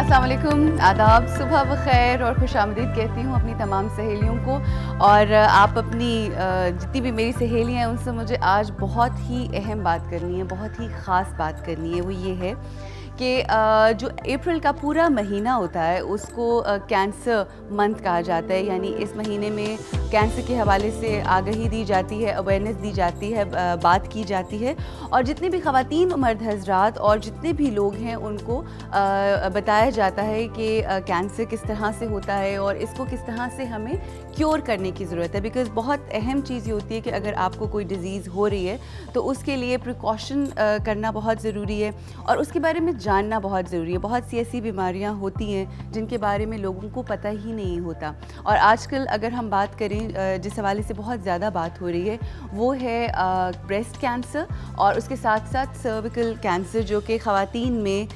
अस्सलाम वालेकुम, आदाब, सुबह बखैर और खुशामदीद कहती हूँ अपनी तमाम सहेलियों को। और आप अपनी जितनी भी मेरी सहेलियाँ हैं उनसे मुझे आज बहुत ही अहम बात करनी है, बहुत ही ख़ास बात करनी है। वो ये है कि जो अप्रैल का पूरा महीना होता है उसको कैंसर मंथ कहा जाता है। यानी इस महीने में कैंसर के हवाले से आगाही दी जाती है, अवेयरनेस दी जाती है, बात की जाती है और जितने भी ख़वातीन मर्द हज़रात और जितने भी लोग हैं उनको बताया जाता है कि कैंसर किस तरह से होता है और इसको किस तरह से हमें क्योर करने की ज़रूरत है। बिकॉज़ बहुत अहम चीज़ ये होती है कि अगर आपको कोई डिज़ीज़ हो रही है तो उसके लिए प्रिकॉशन करना बहुत ज़रूरी है और उसके बारे में जानना बहुत ज़रूरी है। बहुत सी ऐसी बीमारियां होती हैं जिनके बारे में लोगों को पता ही नहीं होता। और आजकल अगर हम बात करें जिस हवाले से बहुत ज़्यादा बात हो रही है वो है ब्रेस्ट कैंसर और उसके साथ साथ सर्विकल कैंसर जो कि ख़वातीन में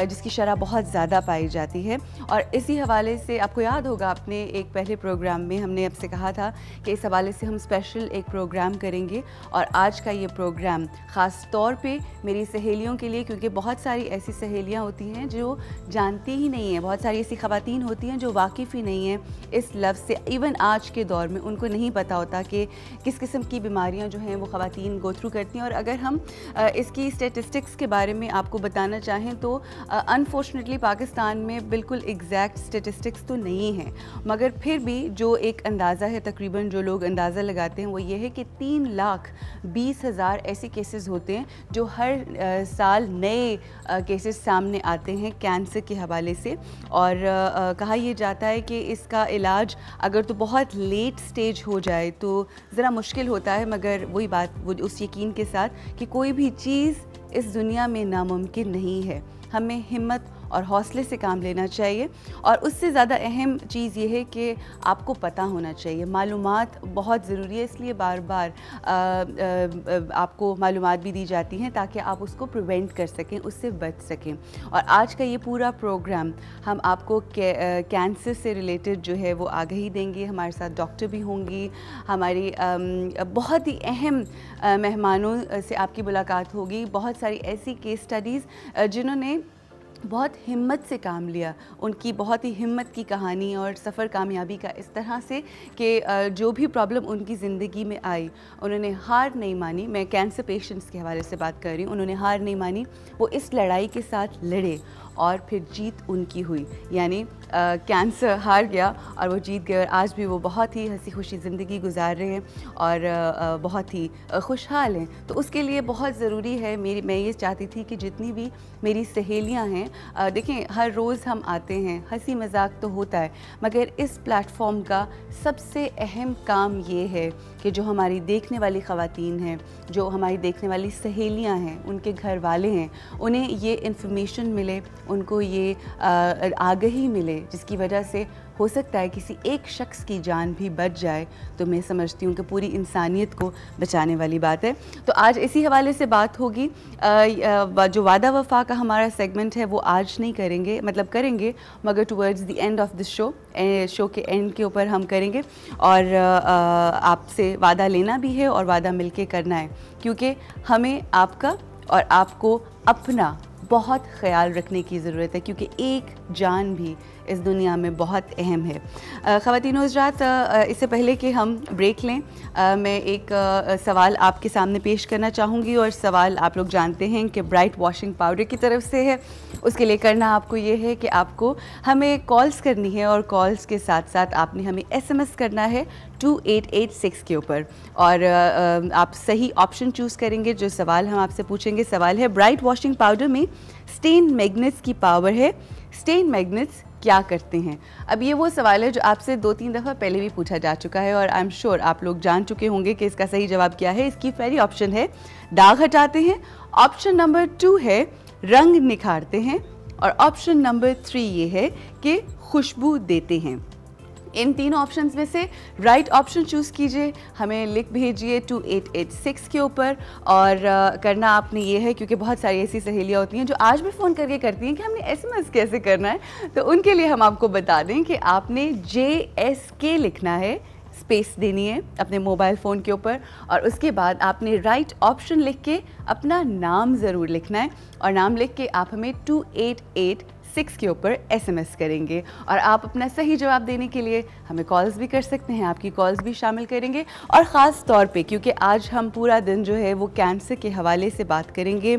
जिसकी शरह बहुत ज़्यादा पाई जाती है। और इसी हवाले से आपको याद होगा अपने एक पहले प्रोग्राम में हमने आपसे कहा था कि इस हवाले से हम स्पेशल एक प्रोग्राम करेंगे और आज का ये प्रोग्राम ख़ास तौर पे मेरी सहेलियों के लिए, क्योंकि बहुत सारी ऐसी सहेलियाँ होती हैं जो जानती ही नहीं हैं, बहुत सारी ऐसी ख़वातीन होती हैं जो वाकिफ़ ही नहीं हैं इस लफ्ज़ से। इवन आज के दौर में उनको नहीं पता होता कि किस किस्म की बीमारियां जो हैं वो ख़वातीन गो थ्रू करती हैं। और अगर हम इसकी स्टेटिस्टिक्स के बारे में आपको बताना चाहें तो अनफॉर्चुनेटली पाकिस्तान में बिल्कुल एग्जैक्ट स्टेटिस्टिक्स तो नहीं हैं, मगर फिर भी जो एक अंदाज़ा है, तकरीबन जो लोग अंदाज़ा लगाते हैं वो ये है कि 3,20,000 ऐसे केसेस होते हैं जो हर साल नए केसेस सामने आते हैं कैंसर के हवाले से। और कहा यह जाता है कि इसका इलाज अगर तो बहुत लेट स्टेज हो जाए तो ज़रा मुश्किल होता है, मगर वही बात वो उस यकीन के साथ कि कोई भी चीज़ इस दुनिया में नामुमकिन नहीं है। हमें हिम्मत और हौसले से काम लेना चाहिए और उससे ज़्यादा अहम चीज़ ये है कि आपको पता होना चाहिए। मालूमात बहुत ज़रूरी है, इसलिए बार बार आपको मालूमात भी दी जाती हैं ताकि आप उसको प्रिवेंट कर सकें, उससे बच सकें। और आज का ये पूरा प्रोग्राम हम आपको कैंसर से रिलेटेड जो है वो आगाही देंगे। हमारे साथ डॉक्टर भी होंगी, हमारी बहुत ही अहम मेहमानों से आपकी मुलाकात होगी। बहुत सारी ऐसी केस स्टडीज़ जिन्होंने बहुत हिम्मत से काम लिया, उनकी बहुत ही हिम्मत की कहानी और सफ़र कामयाबी का इस तरह से कि जो भी प्रॉब्लम उनकी ज़िंदगी में आई उन्होंने हार नहीं मानी। मैं कैंसर पेशेंट्स के हवाले से बात कर रही हूँ। उन्होंने हार नहीं मानी, वो इस लड़ाई के साथ लड़े और फिर जीत उनकी हुई। यानी कैंसर हार गया और वो जीत गए और आज भी वो बहुत ही हंसी खुशी ज़िंदगी गुजार रहे हैं और बहुत ही खुशहाल हैं। तो उसके लिए बहुत ज़रूरी है मैं ये चाहती थी कि जितनी भी मेरी सहेलियां हैं, देखें हर रोज़ हम आते हैं, हंसी मजाक तो होता है, मगर इस प्लेटफॉर्म का सबसे अहम काम ये है कि जो हमारी देखने वाली ख़वातीन हैं, जो हमारी देखने वाली सहेलियां हैं, उनके घर वाले हैं, उन्हें ये इन्फॉर्मेशन मिले, उनको ये आगाही मिले जिसकी वजह से हो सकता है किसी एक शख्स की जान भी बच जाए। तो मैं समझती हूँ कि पूरी इंसानियत को बचाने वाली बात है। तो आज इसी हवाले से बात होगी। जो वादा वफा का हमारा सेगमेंट है वो आज नहीं करेंगे, मतलब करेंगे मगर towards the end of the show के एंड के ऊपर हम करेंगे। और आपसे वादा लेना भी है और वादा मिलके करना है, क्योंकि हमें आपका और आपको अपना बहुत ख्याल रखने की ज़रूरत है, क्योंकि एक जान भी इस दुनिया में बहुत अहम है। ख़वातीन हज़रात, इससे पहले कि हम ब्रेक लें, मैं एक सवाल आपके सामने पेश करना चाहूँगी और सवाल आप लोग जानते हैं कि ब्राइट वॉशिंग पाउडर की तरफ से है। उसके लिए करना आपको ये है कि आपको हमें कॉल्स करनी है और कॉल्स के साथ साथ आपने हमें SMS करना है 2886 के ऊपर और आप सही ऑप्शन चूज़ करेंगे। जो सवाल हम आपसे पूछेंगे, सवाल है ब्राइट वॉशिंग पाउडर में स्टेन मैग्नेट्स की पावर है, स्टेन मैग्नेट्स क्या करते हैं? अब ये वो सवाल है जो आपसे 2-3 दफ़ा पहले भी पूछा जा चुका है और आई एम श्योर आप लोग जान चुके होंगे कि इसका सही जवाब क्या है। इसकी पहली ऑप्शन है दाग हटाते हैं, ऑप्शन नंबर 2 है रंग निखारते हैं और ऑप्शन नंबर 3 ये है कि खुशबू देते हैं। इन तीनों ऑप्शंस में से राइट ऑप्शन चूज़ कीजिए, हमें लिख भेजिए 2886 के ऊपर। और करना आपने ये है, क्योंकि बहुत सारी ऐसी सहेलियाँ होती हैं जो आज भी फ़ोन करके करती हैं कि हमने SMS कैसे करना है, तो उनके लिए हम आपको बता दें कि आपने JSK लिखना है, स्पेस देनी है अपने मोबाइल फ़ोन के ऊपर और उसके बाद आपने राइट ऑप्शन लिख के अपना नाम ज़रूर लिखना है और नाम लिख के आप हमें 2886 6 के ऊपर SMS करेंगे। और आप अपना सही जवाब देने के लिए हमें कॉल्स भी कर सकते हैं, आपकी कॉल्स भी शामिल करेंगे। और ख़ास तौर पे क्योंकि आज हम पूरा दिन जो है वो कैंसर के हवाले से बात करेंगे,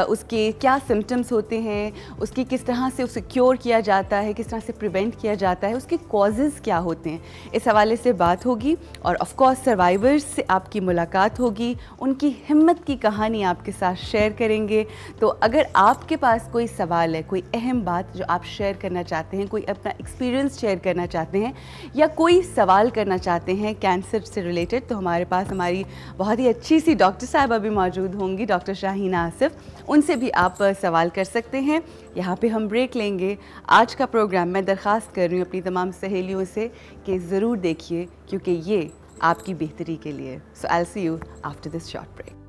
उसके क्या सिम्टम्स होते हैं, उसकी किस तरह से उसे क्योर किया जाता है, किस तरह से प्रिवेंट किया जाता है, उसके कॉजेज़ क्या होते हैं, इस हवाले से बात होगी। और ऑफ कोर्स सर्वाइवर्स से आपकी मुलाकात होगी, उनकी हिम्मत की कहानी आपके साथ शेयर करेंगे। तो अगर आपके पास कोई सवाल है, कोई अहम बात जो आप शेयर करना चाहते हैं, कोई अपना एक्सपीरियंस शेयर करना चाहते हैं या कोई सवाल करना चाहते हैं कैंसर से रिलेटेड, तो हमारे पास हमारी बहुत ही अच्छी सी डॉक्टर साहिबा भी मौजूद होंगी, डॉक्टर शाहीना आसिफ। उनसे भी आप सवाल कर सकते हैं। यहाँ पे हम ब्रेक लेंगे। आज का प्रोग्राम मैं दरख्वास्त कर रही हूँ अपनी तमाम सहेलियों से कि ज़रूर देखिए, क्योंकि ये आपकी बेहतरी के लिए। So I will see you after this short break.